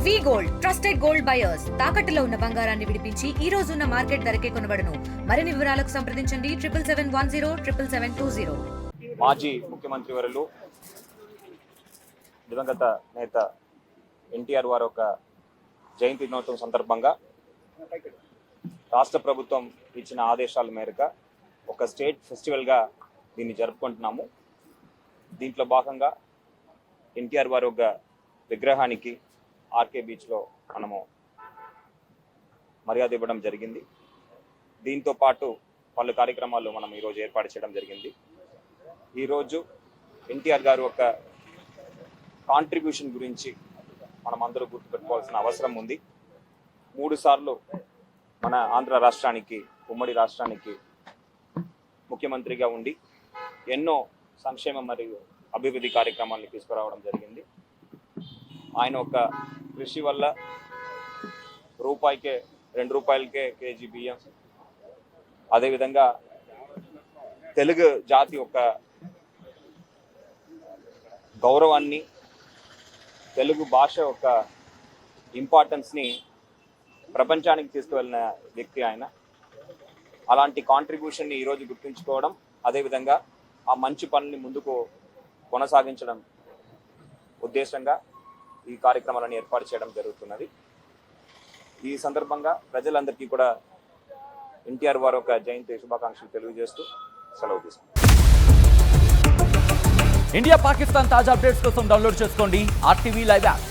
వి gold trusted gold buyers తాకట్టులో ఉన్న బంగారాన్ని విడిపించి ఈ రోజు ఉన్న మార్కెట్ ధరకే కొనబడును. మరిన్ని వివరాలకు సంప్రదించండి 7710 మాజీ ముఖ్యమంత్రి వర్యులు దివంగత నేత ఎన్టీఆర్ వారి ఒక జయంతి దినోత్సవం సందర్భంగా రాష్ట్ర ప్రభుత్వం ఇచ్చిన ఆదేశాల మేరకు ఒక స్టేట్ ఫెస్టివల్గా దీన్ని జరుపుకుంటున్నాము. దీంట్లో భాగంగా ఎన్టీఆర్ వారి ఒక విగ్రహానికి ఆర్కే బీచ్లో మనము మర్యాద ఇవ్వడం జరిగింది. దీంతో పాటు పలు కార్యక్రమాలు మనం ఈరోజు ఏర్పాటు చేయడం జరిగింది. ఈరోజు ఎన్టీఆర్ గారు ఒక కాంట్రిబ్యూషన్ గురించి మనం అందరూ గుర్తుపెట్టుకోవాల్సిన అవసరం ఉంది. 3 సార్లు మన ఆంధ్ర రాష్ట్రానికి, ఉమ్మడి రాష్ట్రానికి ముఖ్యమంత్రిగా ఉండి ఎన్నో సంక్షేమ మరియు అభివృద్ధి కార్యక్రమాలను తీసుకురావడం జరిగింది. ఆయన ఒక కృషి వల్ల రూపాయికే 2 రూపాయలకే కేజీ బియ్యం, అదేవిధంగా తెలుగు జాతి ఒక గౌరవాన్ని, తెలుగు భాష ఒక ఇంపార్టెన్స్ని ప్రపంచానికి తీసుకువెళ్ళిన వ్యక్తి ఆయన. అలాంటి కాంట్రిబ్యూషన్ని ఈరోజు గుర్తుంచుకోవడం, అదేవిధంగా ఆ మంచి పనుల్ని ముందుకు కొనసాగించడం ఉద్దేశంగా ఈ కార్యక్రమాలను ఏర్పాటు చేయడం జరుగుతున్నది. ఈ సందర్భంగా ప్రజలందరికీ కూడా ఎన్టీఆర్ వారి ఒక జయంతి శుభాకాంక్షలు తెలియజేస్తూ సెలవు తీసుకుంటాం. ఇండియా పాకిస్తాన్ తాజా అప్డేట్స్ కోసం డౌన్లోడ్ చేసుకోండి RTV లైవ్ యాప్.